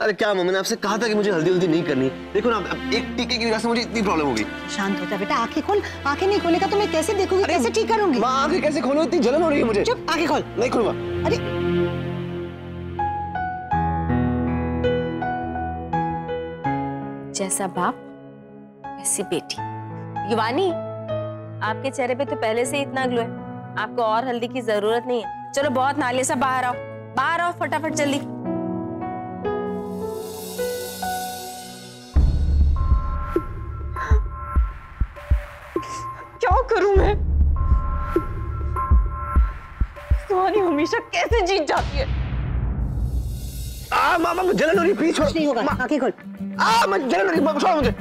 अरे क्या मैंने आपसे कहा था कि मुझे हल्दी हल्दी नहीं करनी। देखो ना, एक टीके की वजह से मुझे इतनी प्रॉब्लम हो गई। शांत हो जा बेटा, आंखें खोल। आंखें नहीं खोलेगा तो मैं कैसे देखूंगी, कैसे ठीक करूंगी? माँ आंखें कैसे खोलूं, इतनी जलन हो रही है मुझे। चुप, आंखें खोल। नहीं खोलूंगा। अरे जैसा बाप वैसी बेटी। युवानी, आपके चेहरे पे तो पहले से ही इतना ग्लो है, आपको और हल्दी की जरूरत नहीं है। चलो बहुत नाले से बाहर आओ, बाहर आओ फटाफट जल्दी। क्या करूं मैं? सुहानी हमेशा कैसे जीत जाती है। मामा जलन हो रही, प्लीज छोड़। नहीं होगा, आंखें खोल। मैं जलन हो रही, छोड़ो मुझे।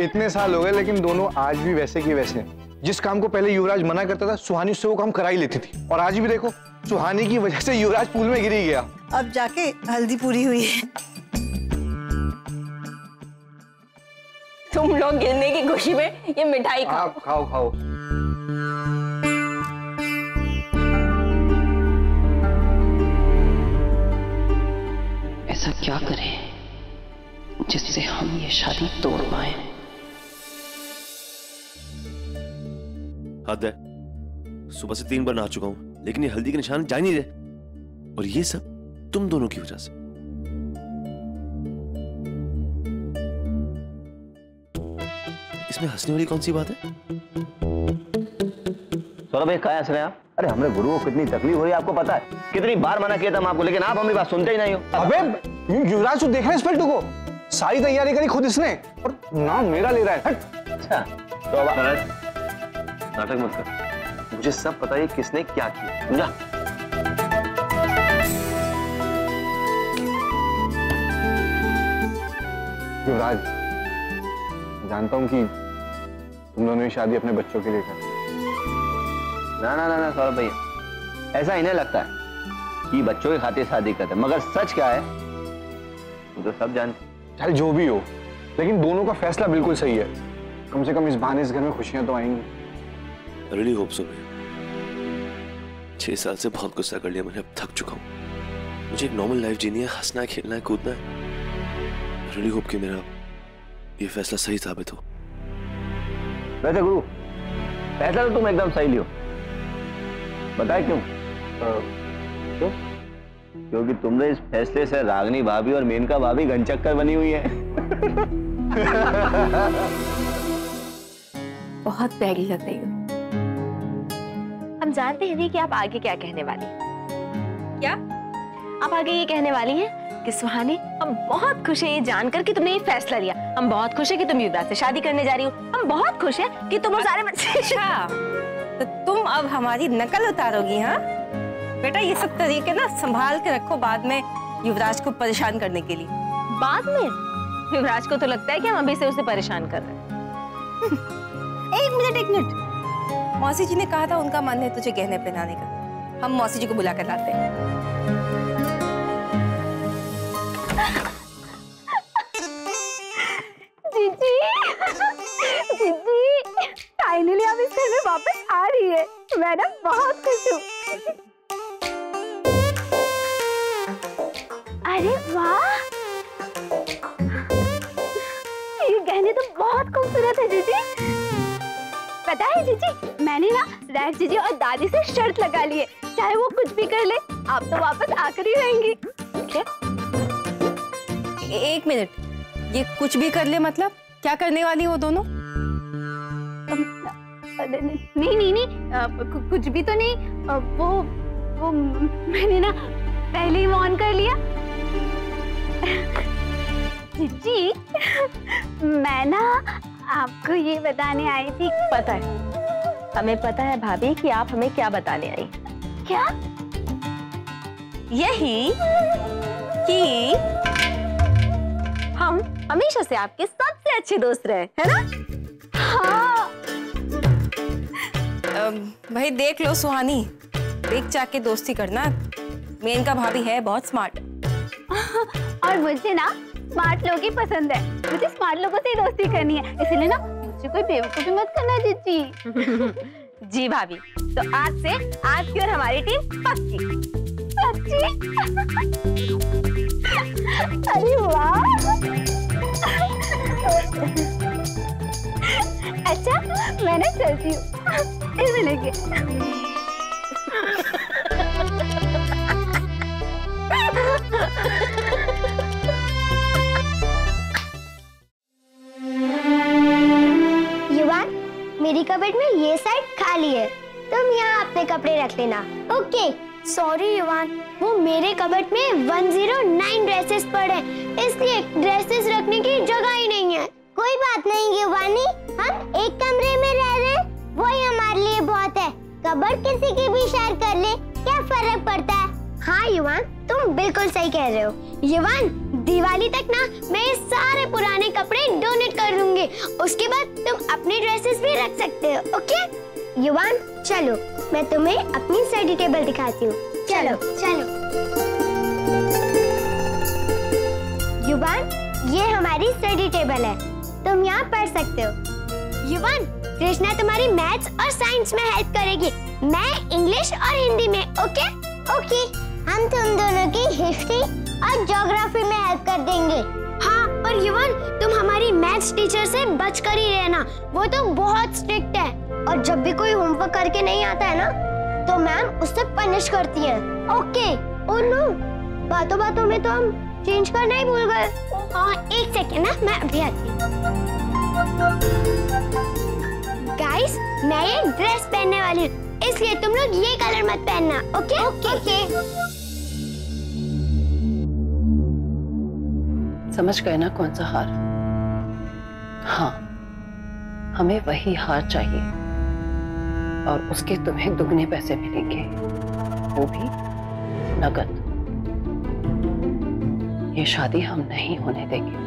इतने साल हो गए लेकिन दोनों आज भी वैसे के वैसे हैं। जिस काम को पहले युवराज मना करता था, सुहानी उससे वो काम करा ही लेती थी। और आज भी देखो, सुहानी की वजह से युवराज पूल में गिर ही गया। अब जाके हल्दी पूरी हुई है। तुम लोग गिरने की खुशी में ये मिठाई खाओ। खाओ खाओ। ऐसा क्या करें जिससे हम ये शादी तोड़ पाए? हद है, सुबह से 3 बार नहा चुका हूं लेकिन ये हल्दी के निशान जा नहीं रहे, और ये सब तुम दोनों की वजह से। इसमें हंसने वाली कौन सी बात है? सौरभ भाई कहाँ हंस रहे हैं आप? अरे हमारे गुरु को कितनी तकलीफ हो रही है आपको पता है? कितनी बार मना किया था हम आपको, लेकिन आप हमारी बात सुनते ही नहीं हो। अबे युवराज तो देख रहे इस पलटू को, सारी तैयारी करी खुद इसने और नाम मेरा ले रहा है। हट। अच्छा तो अब नाटक मत कर, मुझे सब पता है किसने क्या किया, समझा? युवराज, जानता हूं कि तुम दोनों की शादी अपने बच्चों के लिए कर। ना ना ना ना सौरभ भैया, ऐसा इन्हें लगता है कि बच्चों की खातिर शादी करते, मगर सच क्या है तो सब जानते। चल जो भी हो, लेकिन दोनों का फैसला बिल्कुल सही है। कम से कम इस बहाने इस घर में खुशियां तो आएंगी। रियली होप सो भैया। 6 साल से बहुत गुस्सा कर लिया मैंने, अब थक चुका हूं। मुझे एक नॉर्मल लाइफ जीनी है, हंसना है, खेलना है, कूदना है। रियली होप कि मेरा ये फैसला सही साबित हो। वैसे गुरु, फैसला तो तुम एकदम सही लियो, बताए क्यों? क्यों? क्योंकि तुमने इस फैसले से रागनी भाभी और मेनका भाभी गंचक्कर बनी हुई है। बहुत प्यारी लग रही हो। हम जानते हैं कि आप आगे क्या कहने वाली हैं। क्या? आप आगे ये कहने वाली हैं कि सुहानी, हम बहुत खुश हैं ये जानकर कि तुमने ये फैसला लिया। हम बहुत खुश हैं कि तुम युवराज से शादी करने जा रही हो। हम बहुत खुश हैं कि तुम और सारे बच्चे। अच्छा, तो तुम अब हमारी नकल उतारोगी? हाँ बेटा, ये सब तरीके ना संभाल के रखो, बाद में युवराज को परेशान करने के लिए। बाद में युवराज को तो लगता है कि हम अभी से उसे परेशान कर रहे हैं। एक मिनट, मौसी जी ने कहा था उनका मन है तुझे गहने पहनाने का। हम मौसी जी को बुला कर लाते हैं। जीजी, फाइनली अब इस घर में वापस आ रही है। मैं ना बहुत खुश हूँ। अरे वाह, ये गहने तो बहुत खूबसूरत है जीजी। पता है जीजी, मैंने ना रैक जीजी और दादी से शर्त लगा ली है, चाहे वो कुछ भी कर ले, आप तो वापस आकर ही रहेंगी। क्या? एक मिनट, ये कुछ भी कर ले मतलब क्या करने वाली हो दोनों? नहीं नहीं नहीं, कुछ भी तो नहीं। वो मैंने ना पहले ही ऑन कर लिया। जी मैं ना आपको ये बताने आई थी। पता है, हमें पता है भाभी कि आप हमें क्या बताने आई। क्या? यही कि हम हमेशा से आपके सबसे अच्छे दोस्त रहे, है ना? हाँ। भाई देख लो सुहानी, देख चाह के दोस्ती करना। मेनका भाभी है बहुत स्मार्ट। और मुझे ना स्मार्ट लोग ही पसंद है। मुझे स्मार्ट लोगों से ही दोस्ती करनी है, इसलिए ना मुझे कोई बेवकूफी मत करना जीजी। जी भाभी, तो आज से आपकी और हमारी टीम पक्की। पक्की? अरे वाह। अच्छा मैं ना चलती हूँ, फिर मिलेंगे। युवान, मेरी कबर्ड में ये साइड खाली है, तुम यहाँ अपने कपड़े रख लेना। ओके। सॉरी युवान, वो मेरे कबर्ड में 109 ड्रेसेस पड़े, इसलिए ड्रेसेस रखने की जगह ही नहीं है। कोई बात नहीं युवानी, हम एक कमरे में रह रहे, वही हमारे लिए बहुत है। कबर्ड किसी की भी शेयर कर ले, क्या फर्क पड़ता है? हाँ युवान, तुम बिल्कुल सही कह रहे हो। युवान, दिवाली तक ना मैं ये सारे पुराने कपड़े डोनेट कर दूंगी, उसके बाद तुम अपनी ड्रेसेस भी रख सकते हो। ओके युवान, चलो मैं तुम्हें अपनी स्टडी टेबल दिखाती हूँ। चलो चलो। युवान, ये हमारी स्टडी टेबल है, तुम यहाँ पढ़ सकते हो। युवान, कृष्णा तुम्हारी मैथ्स और साइंस में हेल्प करेगी, मैं इंग्लिश और हिंदी में। ओके ओके, हम तुम दोनों की हिस्ट्री और ज्योग्राफी में हेल्प कर देंगे। हाँ, और युवान तुम हमारी मैथ्स टीचर से बचकर ही रहना, वो तो बहुत स्ट्रिक्ट है, और जब भी कोई होमवर्क करके नहीं आता है ना, तो मैम उससे पनिश करती है। ओके। ओह नो, बातों बातों में तो हम चेंज करना ही भूल गए। हाँ एक सेकेंड ना, मैं अभी आती हूँ। गाइस, मैं ये ड्रेस पहनने वाली हूँ, इसलिए तुम लोग ये कलर मत पहनना। Okay okay. समझ गए ना कौन सा हार? हाँ, हमें वही हार चाहिए, और उसके तुम्हें दुगने पैसे मिलेंगे, वो भी नगद। ये शादी हम नहीं होने देंगे।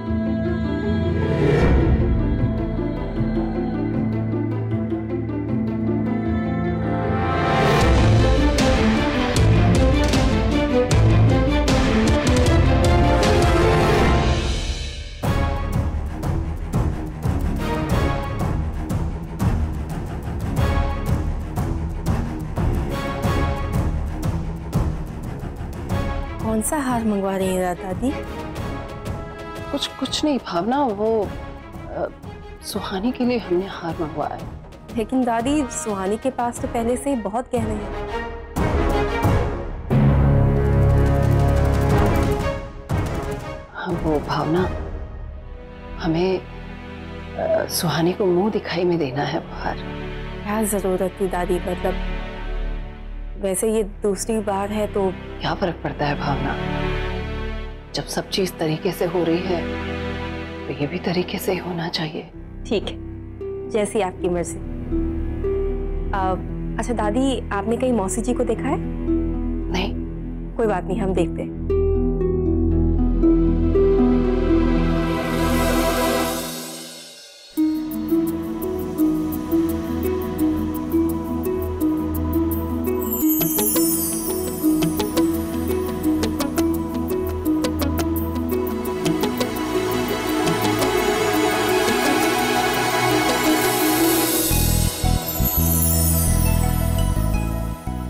कौन सा हार मंगवा रही है दादी? कुछ नहीं भावना, वो सुहानी के लिए हमने हार मंगवाया है। लेकिन दादी, सुहानी के पास तो पहले से ही बहुत गहने हैं। हाँ, वो भावना, हमें सुहानी को मुंह दिखाई में देना है बाहर। क्या जरूरत थी दादी, मतलब वैसे ये दूसरी बार है तो क्या फर्क पड़ता है भावना, जब सब चीज तरीके से हो रही है तो ये भी तरीके से होना चाहिए। ठीक है, जैसी आपकी मर्जी। अच्छा दादी, आपने कहीं मौसी जी को देखा है? नहीं। कोई बात नहीं, हम देखते हैं।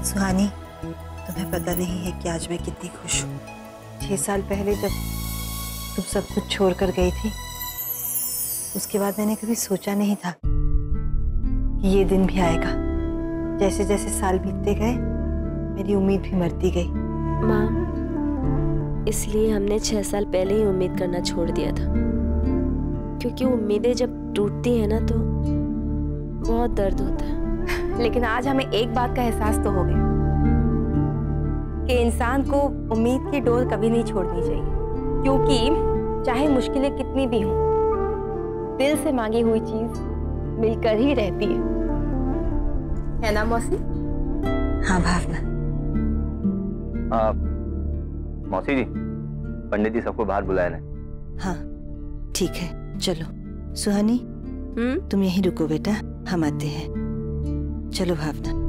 सुहानी, तुम्हें पता नहीं है कि आज मैं कितनी खुश हूँ। 6 साल पहले जब तुम सब कुछ छोड़ कर गई थी, उसके बाद मैंने कभी सोचा नहीं था कि ये दिन भी आएगा। जैसे जैसे साल बीतते गए, मेरी उम्मीद भी मरती गई। माँ, इसलिए हमने 6 साल पहले ही उम्मीद करना छोड़ दिया था, क्योंकि उम्मीदें जब टूटती है ना तो बहुत दर्द होता है। लेकिन आज हमें एक बात का एहसास तो हो गया कि इंसान को उम्मीद की डोर कभी नहीं छोड़नी चाहिए, क्योंकि चाहे मुश्किलें कितनी भी हों, दिल से मांगी हुई चीज मिलकर ही रहती है ना मौसी? हाँ भावना। मौसी जी, पंडित जी सबको बाहर बुलाए हैं। हाँ ठीक है, चलो। सुहानी तुम यहीं रुको बेटा, हम आते हैं। चलो भावना।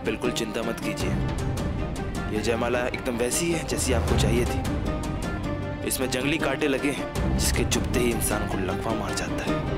बिल्कुल चिंता मत कीजिए, ये जयमाला एकदम वैसी है जैसी आपको चाहिए थी। इसमें जंगली कांटे लगे हैं जिसके चुभते ही इंसान को लकवा मार जाता है।